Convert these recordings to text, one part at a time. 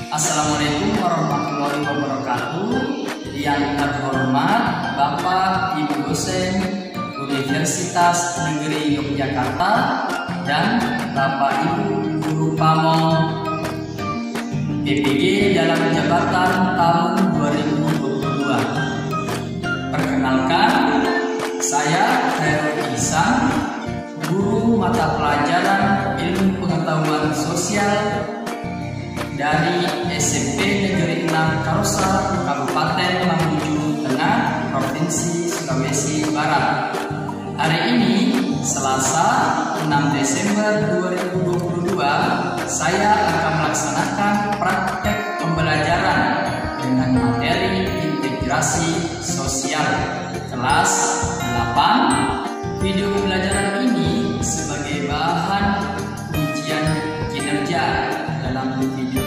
Assalamualaikum warahmatullahi wabarakatuh. Yang terhormat Bapak Ibu dosen Universitas Negeri Yogyakarta dan Bapak Ibu Guru Pamong PPG dalam jabatan tahun 2022. Perkenalkan, saya Khairul Ihsan, guru mata pelajaran Ilmu Pengetahuan Sosial dari SMP Negeri 6 Karosa, Kabupaten Mamuju Tengah, Provinsi Sulawesi Barat. Hari ini, Selasa 6 Desember 2022, saya akan melaksanakan praktek pembelajaran dengan materi integrasi sosial kelas 8. Video pembelajaran ini sebagai bahan ujian kinerja. Dalam video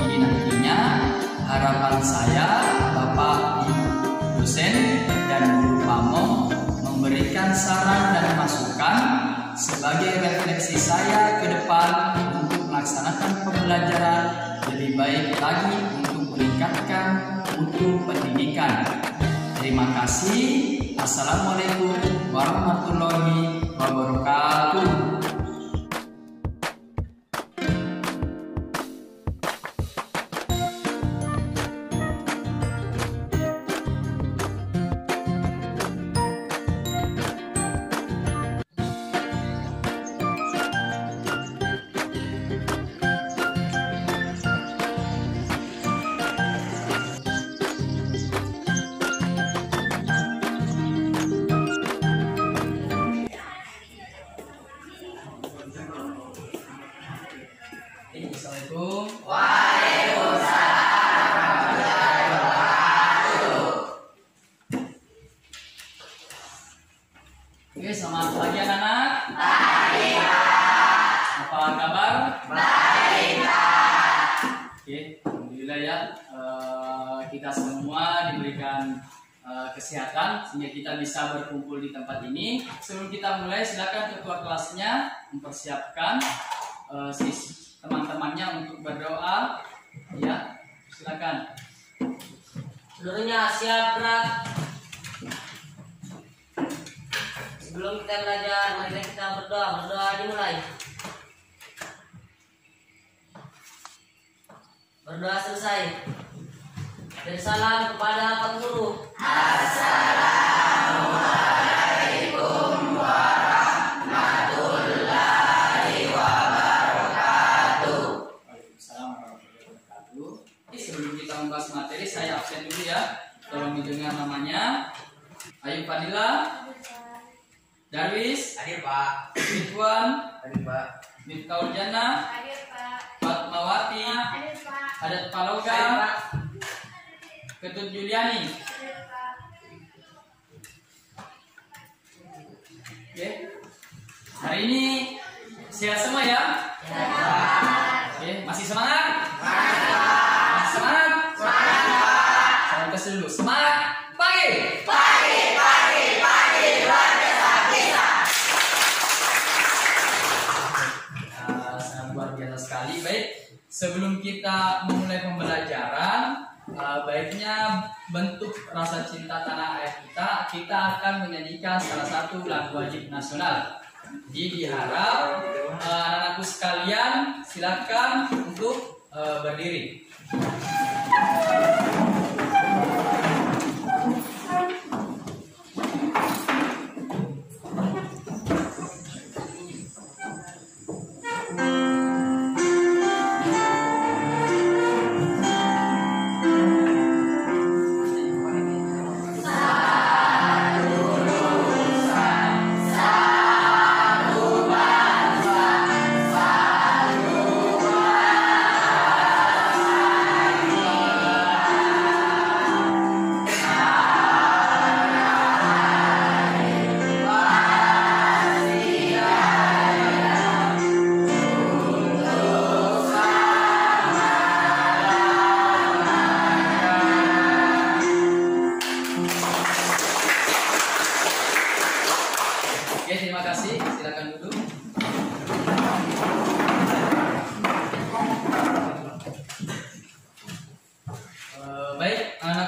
ini nantinya harapan saya Bapak Ibu dosen dan guru pamong memberikan saran dan masukan sebagai refleksi saya ke depan untuk melaksanakan pembelajaran lebih baik lagi untuk meningkatkan mutu pendidikan. Terima kasih. Assalamualaikum warahmatullahi wabarakatuh. Assalamualaikum. Waalaikumsalam warahmatullahi wabarakatuh. Oke, selamat pagi anak-anak. Pagi, Pak. Apa kabar? Baik, Pak. Oke, alhamdulillah ya. Kita semua diberikan kesehatan sehingga kita bisa berkumpul di tempat ini. Sebelum kita mulai, silakan ketua kelasnya mempersiapkan teman-temannya untuk berdoa. Ya, silakan. Seluruhnya siap gerak. Sebelum kita belajar, mari kita berdoa. Berdoa dimulai. Berdoa selesai. Dan salam kepada Pak Guru. Assalamualaikum warahmatullahi wabarakatuh. Waalaikumsalam warahmatullahi wabarakatuh. Sebelum kita membahas materi, saya absen dulu ya. Tolong didengar namanya. Ayu Fadila, Darwis, Hadir, Pak. Ridwan, Hadir, Pak. Miftahul Jannah, Hadir, Pak. Fatmawati, Hadir, Pak. Hadat Paloga, Hadir, Pak. Ketut Juliani. Hadir, Pak. Oke. Hari ini sehat semua ya? Oke, masih semangat? Masih semangat? Saya tes dulu. Semangat pagi. Pagi, luar biasa kita. Sangat luar biasa sekali. Baik, sebelum kita memulai pembelajaran, baiknya bentuk rasa cinta tanah air kita akan menyanyikan salah satu lagu wajib nasional. Jadi diharap anak-anakku sekalian silakan untuk berdiri.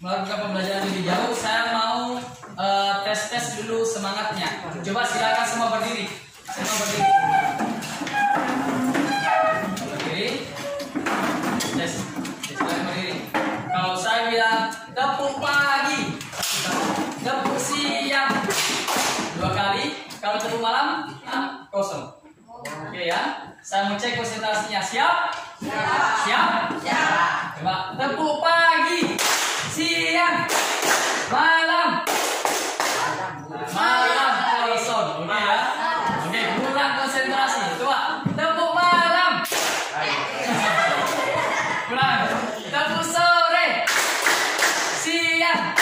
melakukan pembelajaran lebih jauh, saya mau tes dulu semangatnya. Coba silakan semua berdiri. Semua berdiri. Berdiri. Tes. Silakan berdiri. Kalau saya bilang tepuk pagi, tepuk siang 2 kali. Kalau tepuk malam, kosong. Oke ya. Saya mau cek konsentrasinya. Siap? Siap? Coba tepuk pagi, siang, malam, kosong. Oke ya. Oke, kurang konsentrasi. Coba tepuk malam. Kurang. Tepuk sore, siang,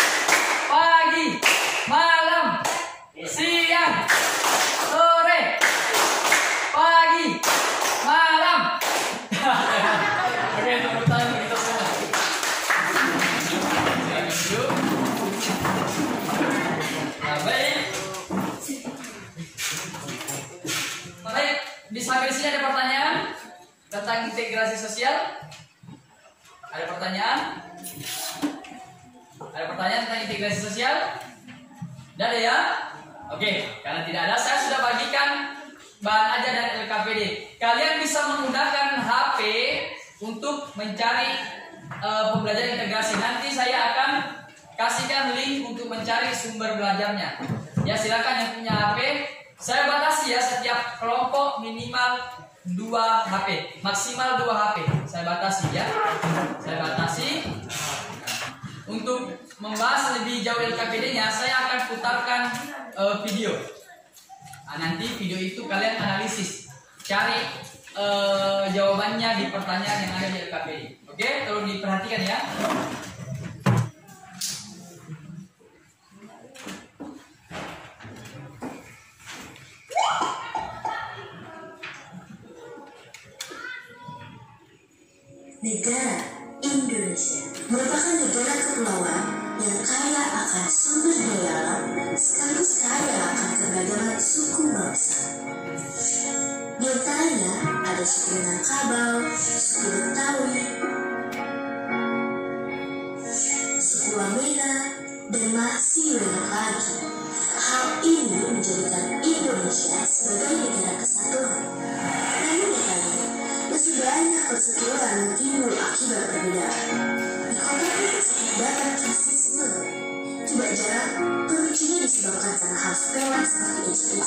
pagi, malam, siang, sore, pagi, malam. Oke, tepuk tangan kita semua. Silakan duduk. Nah, baik. Baik, di samping sini ada pertanyaan tentang integrasi sosial. Ada pertanyaan? Ada pertanyaan tentang integrasi sosial? Tidak ada ya? Oke, karena tidak ada, saya sudah bagikan bahan ajar dan LKPD. Kalian bisa menggunakan HP untuk mencari pembelajaran integrasi. Nanti saya akan kasihkan link untuk mencari sumber belajarnya. Ya, silakan yang punya HP. Saya batasi ya, setiap kelompok minimal 2 HP, maksimal 2 HP. Saya batasi ya. Saya batasi. Untuk membahas lebih jauh LKPD-nya, saya akan putarkan video. Nah, nanti video itu kalian analisis, cari jawabannya di pertanyaan yang ada di LKPD. Oke, tolong diperhatikan ya. Negara Indonesia merupakan negara kepulauan yang kaya akan sumber daya alam sekaligus kaya akan keberagaman suku bangsa. Di antaranya ada suku Minangkabau, suku Betawi, suku Wamena, dan masih banyak lagi. Hal ini menjadikan Indonesia sebagai negara kesatuan. Namun nyatanya, masih banyak perseteruan yang timbul akibat perbedaan. Di konteks terdapat rasisme. Coba jarang pemicunya disebabkan karena hal sepele seperti ejek-ejek.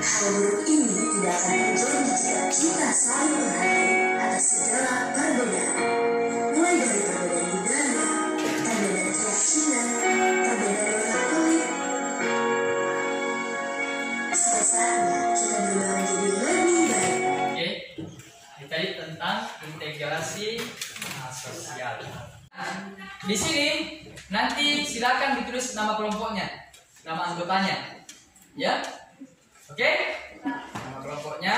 Hal buruk ini tidak akan terjadi jika kita saling menghargai atas segala perbedaan. Mulai dari perbedaan budaya, perbedaan keyakinan, perbedaan warna kulit. Sudah saatnya kita berubah menjadi lebih baik. Oke, tadi tentang integrasi sosial. Di sini nanti silakan ditulis nama kelompoknya, nama anggotanya, ya. Oke, nama kelompoknya.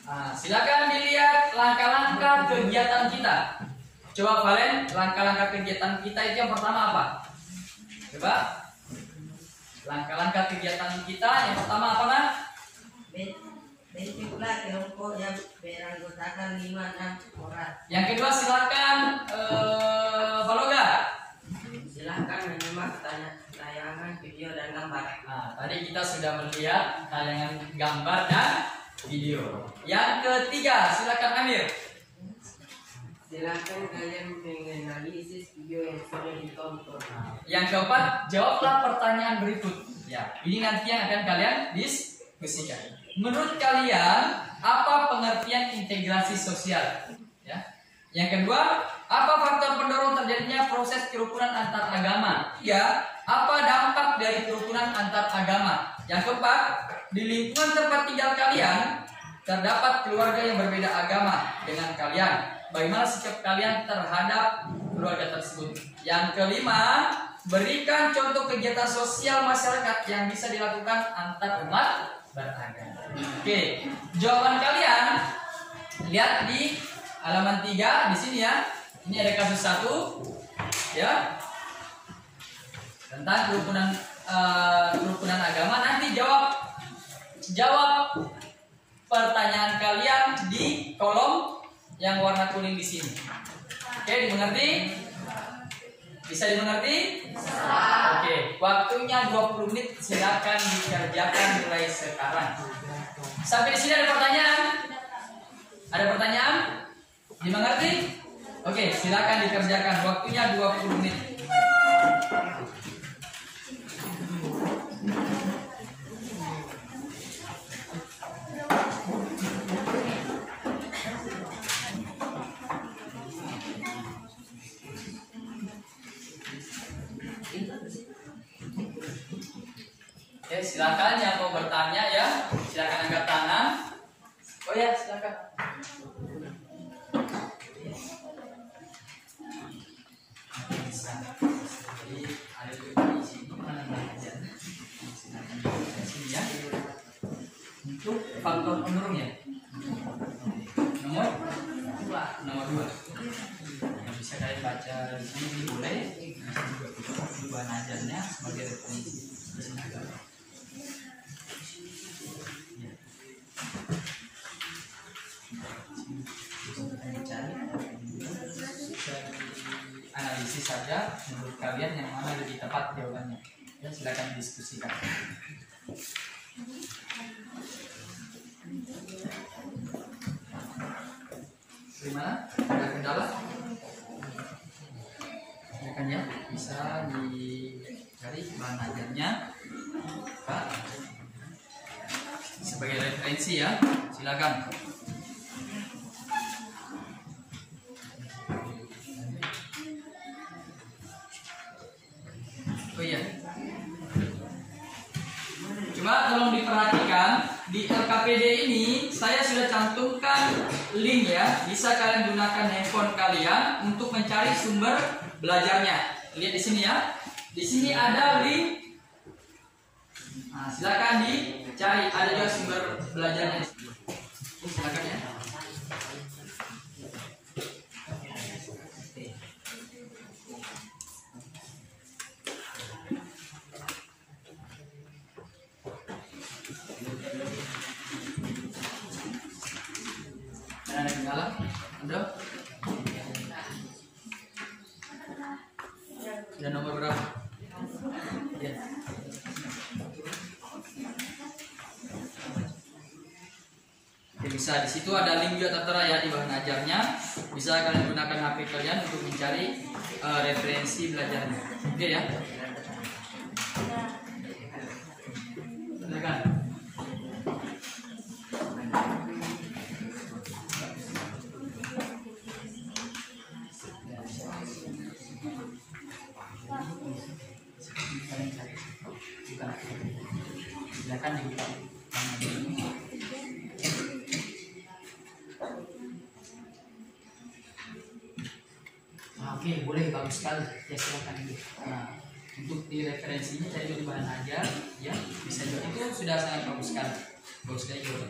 Nah, silakan dilihat langkah-langkah kegiatan kita. Coba Valen, langkah-langkah kegiatan kita itu yang pertama apa? Coba. Langkah-langkah kegiatan kita yang pertama apa, Nak? Bentuklah kelompok yang beranggotakan 5-6 orang. Yang kedua silakan Valoga. Silahkan menyimak tayangan video dan gambar. Nah, tadi kita sudah melihat tayangan gambar dan video. Yang ketiga silakan Amir. Silahkan kalian menganalisis video yang sudah ditonton. Yang keempat, jawablah pertanyaan berikut. Ya, ini nanti yang akan kalian diskusikan. Menurut kalian, apa pengertian integrasi sosial? Ya. Yang kedua, apa faktor pendorong terjadinya proses kerukunan antar agama? Ya, apa dampak dari kerukunan antar agama? Yang keempat, di lingkungan tempat tinggal kalian terdapat keluarga yang berbeda agama dengan kalian. Bagaimana sikap kalian terhadap keluarga tersebut? Yang kelima, berikan contoh kegiatan sosial masyarakat yang bisa dilakukan antar umat beragama. Oke, jawaban kalian lihat di halaman 3 di sini ya. Ini ada kasus 1 ya tentang kerukunan agama. Nanti jawab pertanyaan kalian di kolom yang warna kuning di sini. Oke, dimengerti? Bisa dimengerti? Oke, waktunya 20 menit, silakan dikerjakan mulai sekarang. Sampai di sini ada pertanyaan? Ada pertanyaan? Dimengerti? Oke, silakan dikerjakan. Waktunya 20 menit. Oke, silakan yang mau bertanya ya, silakan angkat tangan. Oh ya, silakan. Jadi ada di sini mana belajar. Silakan di sini ya. Untuk faktor pendorong ya. Nomor 2. Yang bisa kalian baca di sini boleh. Perubahan ajarnya sebagai referensi. Analisis saja menurut kalian yang mana lebih tepat jawabannya. Ya, silakan diskusikan. Gimana? Ada kendala? Silakan ya, bisa dicari bahan ajarnya, Pak. Sebagai referensi ya, silakan. Oh iya. Coba tolong diperhatikan di LKPD ini saya sudah cantumkan link ya. Bisa kalian gunakan handphone kalian untuk mencari sumber belajarnya. Lihat di sini ya. Di sini ada link. Nah, silakan dicari. Ada juga sumber belajarnya. Silakan ya. Ada kendala? Ada? Dan nomor berapa? Ya. Oke, bisa di situ ada link juga tertera ya di bahan ajarnya. Bisa kalian gunakan HP kalian untuk mencari referensi belajarnya. Oke ya. Silakan. Silakan dibuka. Oke, boleh, bagus sekali. Ya, silakan ibu. Nah, untuk di referensinya saya di bahan ajar, ya bisa juga itu sudah sangat bagus sekali. Bagus sekali juga.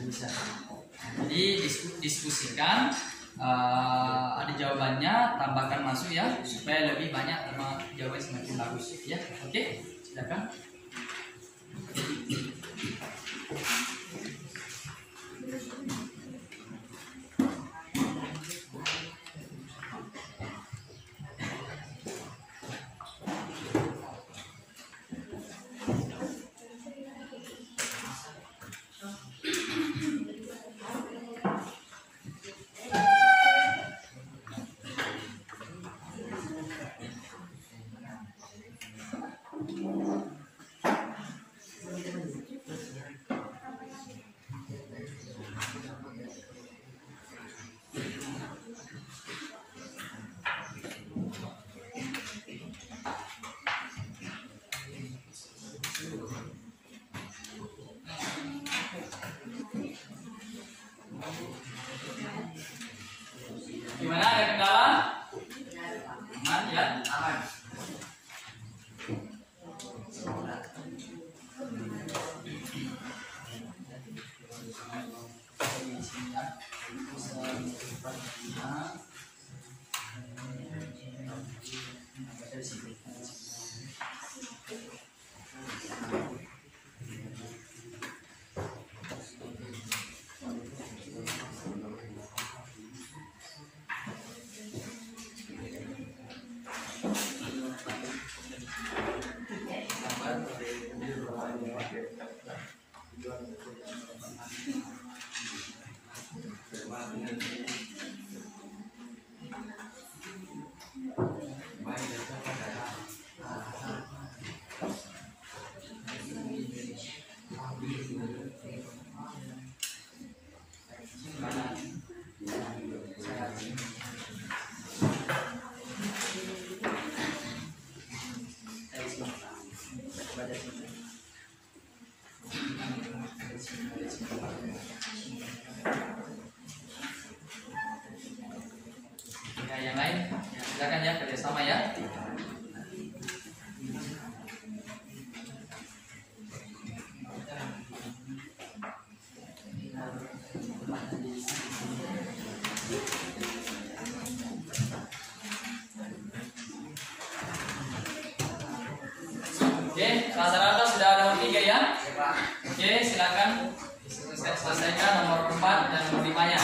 Bisa. Jadi diskusikan. Ada jawabannya, tambahkan masuk ya supaya lebih banyak sama jawaban semakin bagus ya. Oke, silakan. Nah, yang lain ya, silakan ya kerjasama ya. Oke, rata-rata sudah nomor 3 ya. Oke, silakan selesaikan nomor 4 dan nomor 5-nya.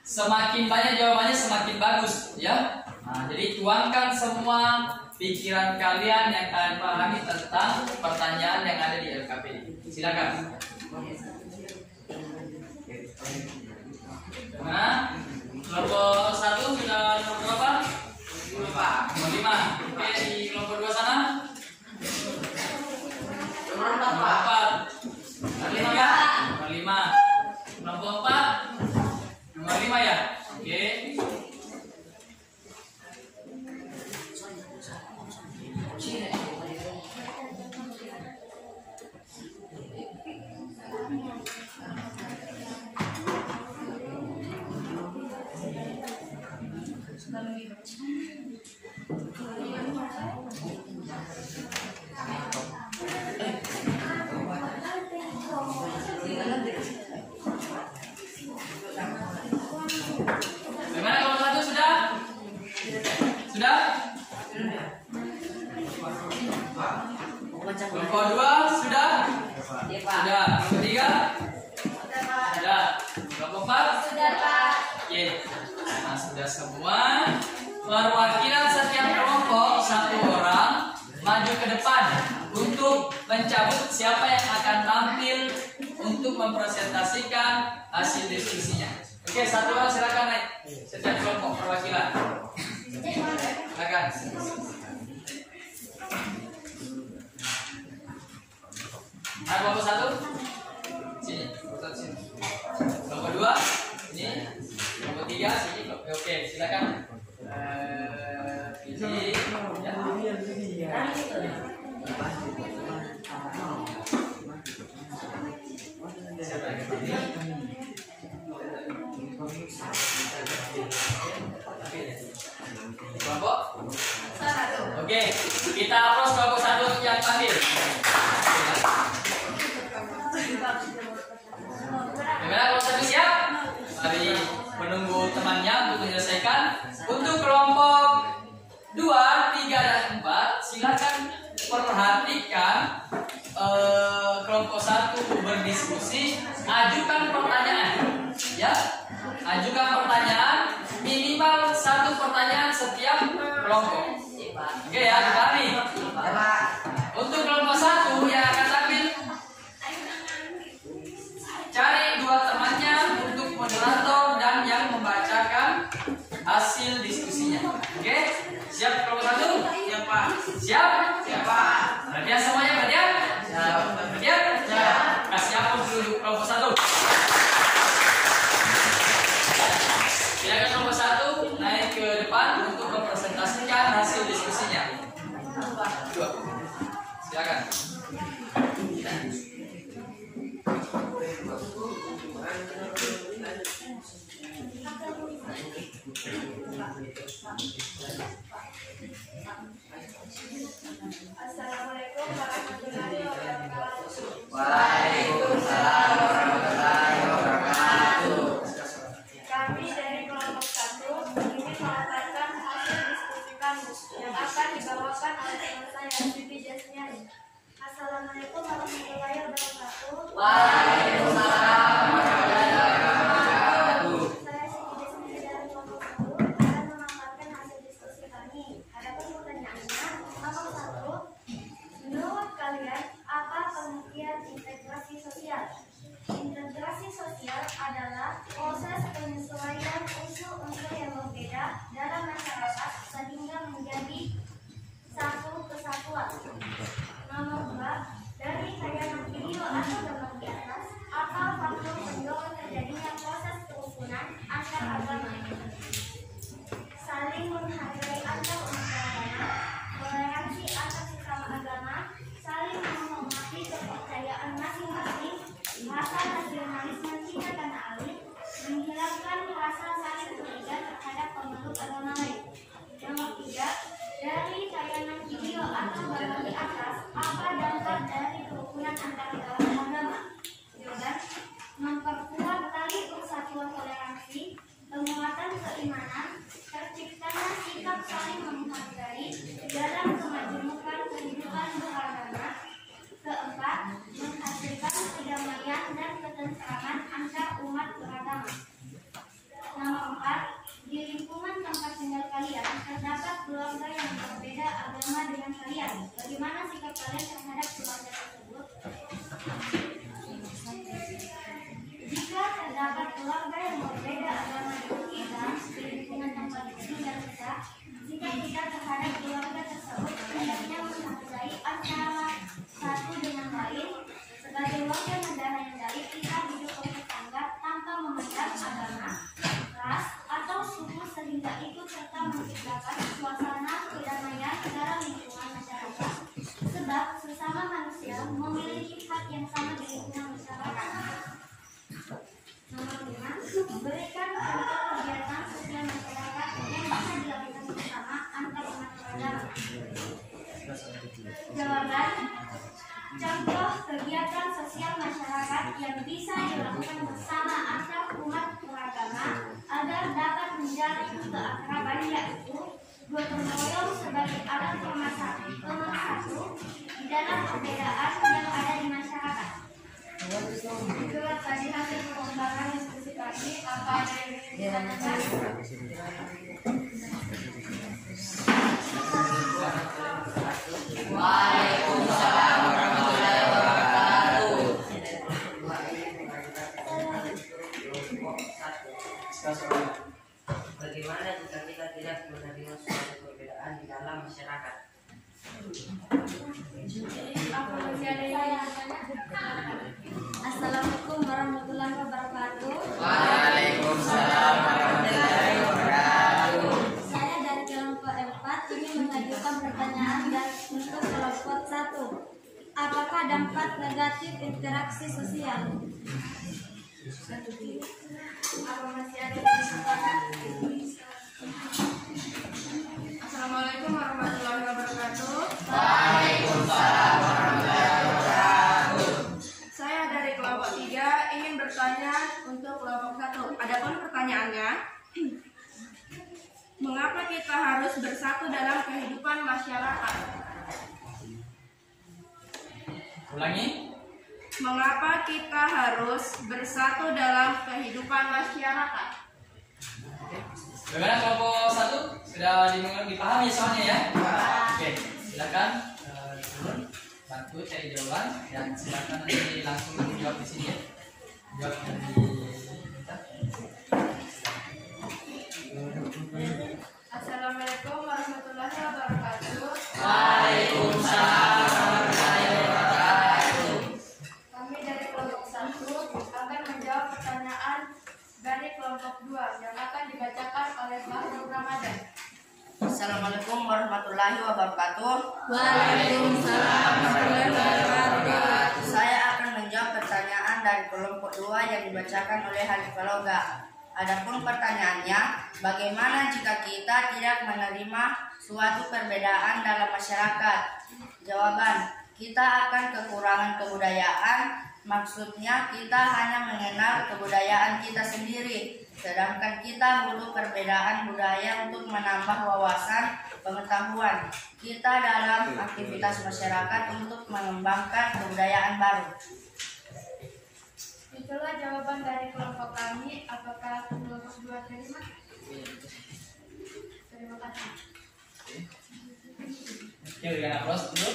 Semakin banyak jawabannya semakin bagus ya. Nah, jadi tuangkan semua pikiran kalian yang kalian pahami tentang pertanyaan yang ada di LKPD. Silakan. Nah, kelompok 1 sudah nomor berapa? Nomor 5. Oke, di kelompok 2 sana? Nomor 4. Nomor 5 ya? Nomor 5. Kelompok 4? Nomor 5 ya? Oke. Bagaimana kelompok 1 sudah? Sudah? Kelompok 2 sudah? Sudah. Kelompok 3? Sudah. Kelompok 4? Sudah, Pak. Oke. Nah, sudah semua. Perwakilan setiap kelompok 1 orang maju ke depan untuk mencabut siapa yang akan tampil untuk mempresentasikan hasil diskusinya. Oke, 1 orang silakan naik. Setiap kelompok perwakilan. Silakan. Nah, kelompok 1 sini. Kelompok 1 sini. Kelompok 2 sini. Kelompok 3 sini. Oke, silakan. Pilih ya. Siapa yang pilih? Kelompok 1. Oke, kita approach kelompok 1 untuk yang panggil. Bagaimana kelompok 1 siap? Mari menunggu temannya untuk menyelesaikan. Untuk kelompok 2, 3, dan 4 silakan perhatikan kelompok 1 berdiskusi, ajukan pertanyaan ya. Ajukan pertanyaan, minimal 1 pertanyaan setiap kelompok. Oke ya, dipahami. Untuk kelompok 1 yang akan tampil, cari 2 temannya untuk moderator dan yang membacakan hasil diskusinya. Oke, siap kelompok 1? Siap Pak. Siap? Siap Pak. Perhatian semuanya, perhatian? Siap. Perhatian? Siap. Kasih ampun dulu kelompok 1. Silakan kelompok 1 naik ke depan untuk mempresentasikan hasil diskusinya. 2. Silakan. Assalamualaikum warahmatullahi wabarakatuh. Waalaikumsalam Desmiani. Assalamualaikum warahmatullahi wabarakatuh. Waalaikumsalam warahmatullahi wabarakatuh. Saya Siti Desmiani dari kelompok 1 akan memaparkan hasil diskusi kami. Adapun pertanyaannya, nomor 1, menurut kalian apa pengertian integrasi sosial? Integrasi sosial adalah proses penyesuaian unsur-unsur yang berbeda dalam masyarakat sehingga menjadi satu kesatuan. Nomor 2, dari tayangan video atau gambar di atas, apa faktor pendorong terjadinya proses kerukunan antar agama? Saling menghargai antar umat beragama, toleransi antar sesama agama, saling menghormati kepercayaan masing-masing, rasa nasionalisme tidak tanah air, menghilangkan rasa saling curiga terhadap pemeluk agama lain. Nomor 3, dari tayangan video atau gambar di atas, apa dampak dari kerukunan antar agama? Jawaban, memperkuat tali persatuan toleransi, penguatan keimanan, terciptanya sikap saling menghargai dalam kemajemukan kehidupan beragama. Keempat, menghasilkan kedamaian dan ketentraman antar umat beragama. Nomor 4, di lingkungan tempat tinggal kalian terdapat keluarga yang berbeda agama dengan kalian. Bagaimana sikap kalian terhadap keluarga tersebut? Jika terdapat keluarga yang berbeda agama dengan kita di lingkungan tempat tinggal kita, sikap kita terhadap keluarga tersebut hendaknya menghargai antara satu dengan lain. Sebagai warga negara yang baik, kita hidup bertetangga tanpa memandang agama, ras, atau suku sehingga ikut serta menciptakan suasana kedamaian dalam lingkungan masyarakat. Sebab sesama manusia memiliki hak yang sama di lingkungan masyarakat. Nomor 5, berikan contoh kegiatan sosial masyarakat yang bisa dilakukan bersama antar umat beragama. Jawaban, contoh kegiatan sosial masyarakat yang bisa dilakukan bersama antar umat beragama agar dapat menjalin keakraban, yaitu gotong royong sebagai alat pemersatu di dalam perbedaan yang ada di masyarakat. Itulah tadi hasil pengembangan diskusi kami. Apa ada yang ingin ditanyakan? Waalaikumsalam warahmatullahi wabarakatuh. Bagaimana jika kita tidak menerima suatu perbedaan di dalam masyarakat? Assalamualaikum warahmatullahi wabarakatuh. Waalaikumsalam warahmatullahi wabarakatuh. Saya dari kelompok 4 ingin mengajukan pertanyaan untuk kelompok 1. Apakah dampak negatif interaksi sosial? Apa masih ada kesempatan? Assalamualaikum warahmatullahi wabarakatuh. Waalaikumsalam warahmatullahi wabarakatuh. Saya dari kelompok 3 ingin bertanya untuk kelompok 1. Adapun pertanyaannya, mengapa kita harus bersatu dalam kehidupan masyarakat? Ulangi. Mengapa kita harus bersatu dalam kehidupan masyarakat? Bagaimana kelompok 1? Sudah dipahami soalnya ya? Oke, silakan turun, bantu cari jawaban dan silakan nanti langsung menjawab di sini ya. Jawab dari kita. Assalamualaikum warahmatullahi wabarakatuh. Waalaikumsalam warahmatullahi wabarakatuh. Kami dari kelompok 1 akan menjawab pertanyaan dari kelompok 2 yang akan dibacakan oleh Fahrul Ramadan. Assalamualaikum warahmatullahi wabarakatuh. Waalaikumsalam warahmatullahi wabarakatuh. Saya akan menjawab pertanyaan dari kelompok 2 yang dibacakan oleh Hanifah Loga. Adapun pertanyaannya, bagaimana jika kita tidak menerima suatu perbedaan dalam masyarakat? Jawaban, kita akan kekurangan kebudayaan. Maksudnya kita hanya mengenal kebudayaan kita sendiri, Sedangkan kita butuh perbedaan budaya untuk menambah wawasan pengetahuan kita dalam aktivitas masyarakat untuk mengembangkan kebudayaan baru. Itulah jawaban dari kelompok kami. Apakah kelompok 2 terima? Terima kasih. Oke, berikan aplaus dulu.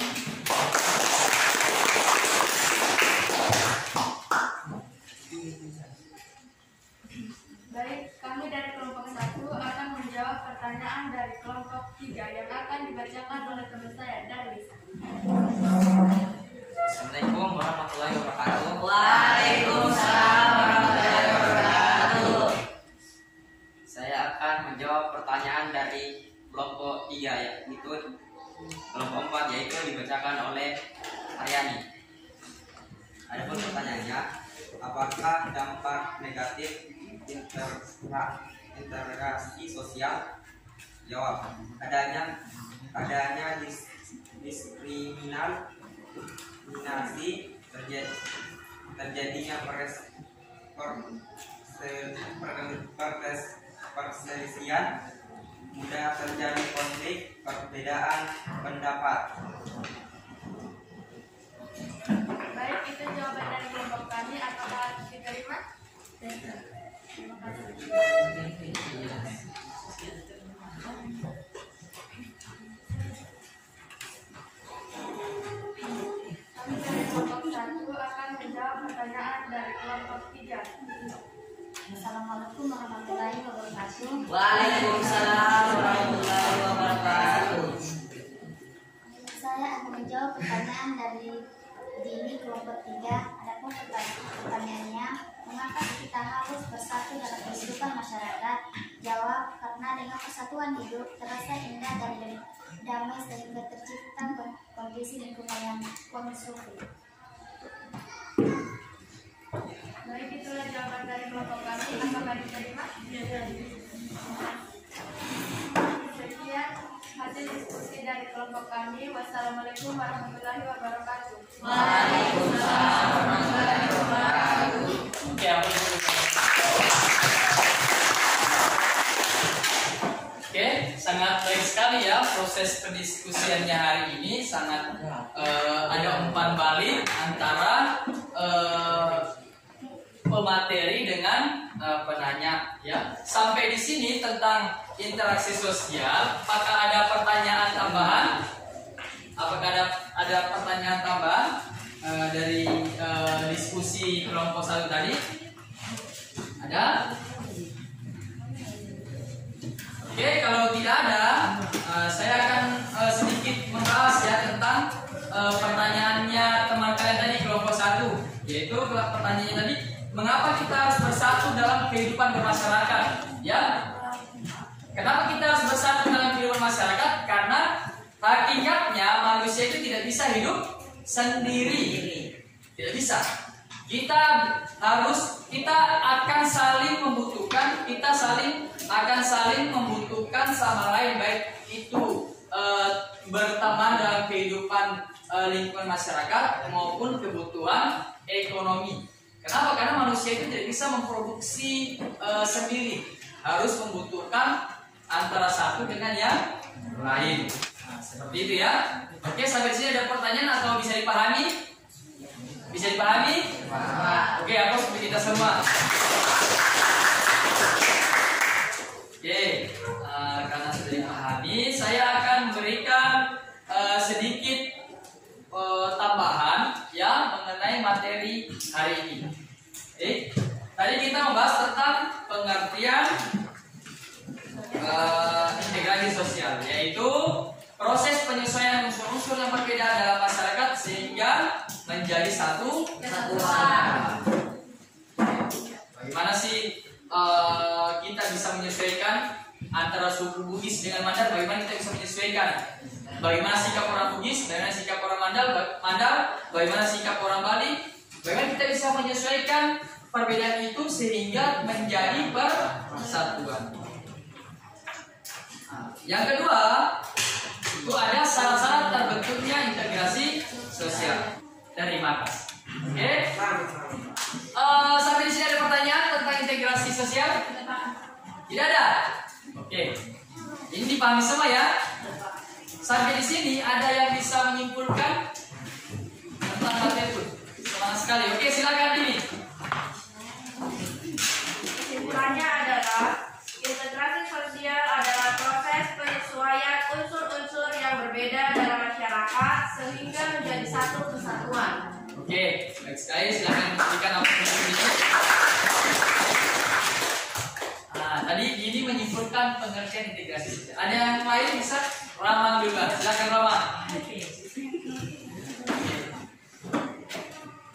Baik, kami dari kelompok 1 akan menjawab pertanyaan dari kelompok 3 yang akan dibacakan oleh teman saya, Darwis. Assalamualaikum warahmatullahi wabarakatuh. Waalaikumsalam warahmatullahi wabarakatuh. Saya akan menjawab pertanyaan dari kelompok 3 yaitu kelompok 4 yaitu dibacakan oleh Aryani. Adapun pertanyaannya, apakah dampak negatif interaksi sosial? Jawab, adanya diskriminasi, terjadinya perselisihan, mudah terjadi konflik, perbedaan pendapat. Baik, itu jawaban dari kelompok kami. Apakah diterima? Terima kasih. Kami dari kelompok 1 akan menjawab pertanyaan dari kelompok 3. Assalamualaikum warahmatullahi wabarakatuh. Waalaikumsalam warahmatullahi wabarakatuh. Saya akan menjawab pertanyaan dari Dini kelompok 3. Adapun pertanyaannya, mengapa kita harus bersatu dalam kehidupan masyarakat? Jawab, karena dengan persatuan hidup terasa indah dan damai sehingga tercipta kondisi lingkungan yang kondusif. Baik, itulah jawaban dari kelompok kami. Apakah diterima? Sekian hasil diskusi dari kelompok kami. Wassalamualaikum warahmatullahi wabarakatuh. Waalaikumsalam warahmatullahi wabarakatuh. Oke, aku Oke, sangat baik sekali ya proses pendiskusiannya hari ini. Sangat ada umpan balik antara pemateri dengan penanya ya. Sampai di sini tentang interaksi sosial. Apakah ada pertanyaan tambahan? Apakah ada pertanyaan tambahan dari diskusi kelompok 1 tadi? Ada? Oke, kalau tidak ada, saya akan sedikit membahas ya tentang pertanyaannya teman kalian tadi kelompok 1, yaitu pertanyaannya tadi, mengapa kita harus bersatu dalam kehidupan bermasyarakat? Ya, kenapa kita harus bersatu dalam kehidupan masyarakat? Karena hakikatnya manusia itu tidak bisa hidup sendiri, tidak bisa. Kita akan saling membutuhkan, akan saling membutuhkan sama lain, baik itu berteman dalam kehidupan lingkungan masyarakat maupun kebutuhan ekonomi. Kenapa? Karena manusia itu tidak bisa memproduksi sendiri, harus membutuhkan antara satu dengan yang lain. Nah, seperti itu ya. Oke, sampai sini ada pertanyaan atau bisa dipahami? Bisa dipahami? Oke, aku seperti kita semua. Oke, karena sudah dipahami, saya akan berikan sedikit tambahan ya mengenai materi hari ini. Tadi kita membahas tentang pengertian integrasi sosial, yaitu proses penyesuaian unsur-unsur yang berbeda dalam masyarakat sehingga menjadi satu kesatuan. Bagaimana sih kita bisa menyesuaikan antara suku Bugis dengan Mandar? Bagaimana kita bisa menyesuaikan? Bagaimana sikap orang Bugis, bagaimana sikap orang Mandar, bagaimana sikap orang Bali? Bagaimana kita bisa menyesuaikan perbedaan itu sehingga menjadi persatuan? Yang kedua, itu ada syarat-syarat terbentuknya integrasi sosial. Terima kasih. Oke. Sampai di sini ada pertanyaan tentang integrasi sosial? Tidak ada. Oke. Ini dipahami semua ya. Sampai di sini ada yang bisa menyimpulkan tentang materi itu? Semangat sekali. Oke, silakan ini. Kesimpulannya adalah integrasi sosial adalah proses penyesuaian unsur-unsur yang berbeda dalam masyarakat sehingga menjadi satu kesatuan. Oke, baik sekali. Silakan berikan apa ini. Nah, tadi ini menyimpulkan pengertian integrasi sosial. Ada yang lain bisa? Rama dulu. Silakan Rama.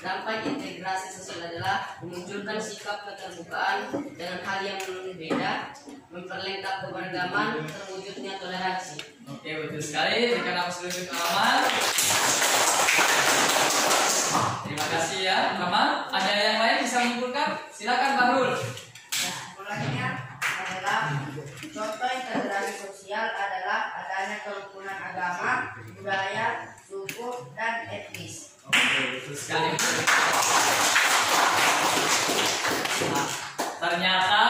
Dampak integrasi sosial adalah memunculkan sikap keterbukaan dengan hal yang berbeda, memperlengkap keberagaman, terwujudnya toleransi. Oke, betul sekali. Berikan apa dulu ke Rama. Terima kasih ya, Rama. Ada yang lain bisa menyimpulkan? Silakan Bahrul. Kesimpulannya adalah contoh integrasi sosial adalah adanya kerukunan agama, budaya, suku, dan etnis. Oke, betul sekali. Nah, ternyata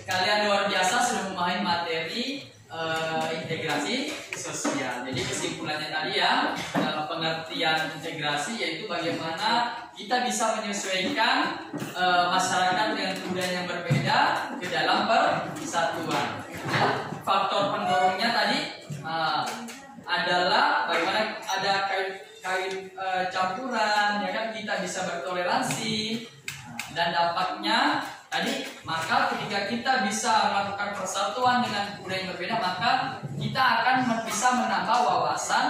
kalian luar biasa sudah memahami materi integrasi sosial. Jadi kesimpulannya tadi ya, dalam pengertian integrasi yaitu bagaimana kita bisa menyesuaikan masyarakat dengan budaya yang berbeda ke dalam persatuan. Ya, faktor pendorongnya tadi adalah bagaimana ada kain campuran, ya kan, kita bisa bertoleransi, dan dampaknya tadi maka ketika kita bisa melakukan persatuan dengan budaya yang berbeda, maka kita akan bisa menambah wawasan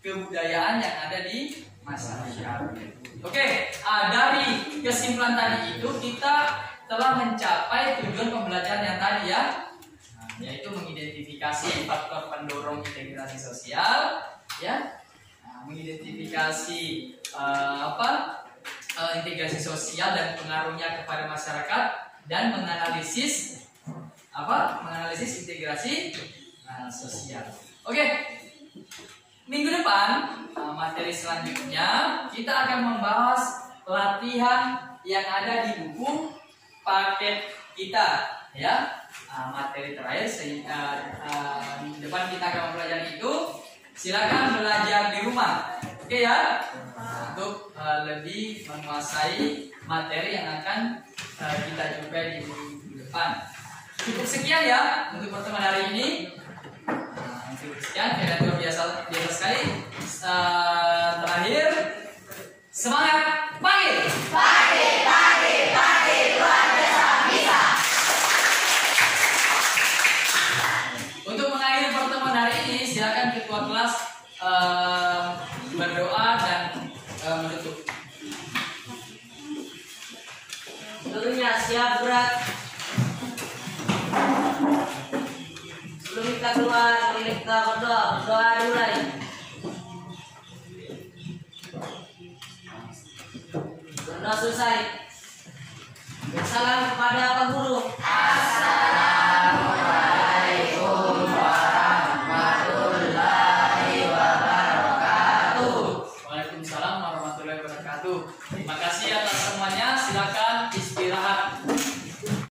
kebudayaan yang ada di masyarakat. Oke, dari kesimpulan tadi itu kita telah mencapai tujuan pembelajaran yang tadi ya, yaitu mengidentifikasi faktor pendorong integrasi sosial, ya, mengidentifikasi integrasi sosial dan pengaruhnya kepada masyarakat, dan menganalisis menganalisis integrasi sosial. Oke, minggu depan materi selanjutnya kita akan membahas latihan yang ada di buku paket kita, ya. Materi terakhir minggu depan kita akan mempelajari itu. Silakan belajar di rumah, oke ya, untuk lebih menguasai materi yang akan kita jumpai di minggu depan. Cukup sekian ya untuk pertemuan hari ini. Cukup sekian, kalian luar biasa sekali. Terakhir, semangat pagi. Pagi, luar biasa bisa. Untuk mengakhiri pertemuan hari ini, silakan ketua kelas berdoa dan menutup. Tentunya siap berat. Sebelum kita keluar, mari kita berdoa dimulai. Berdoa selesai. Salam kepada Pak Guru.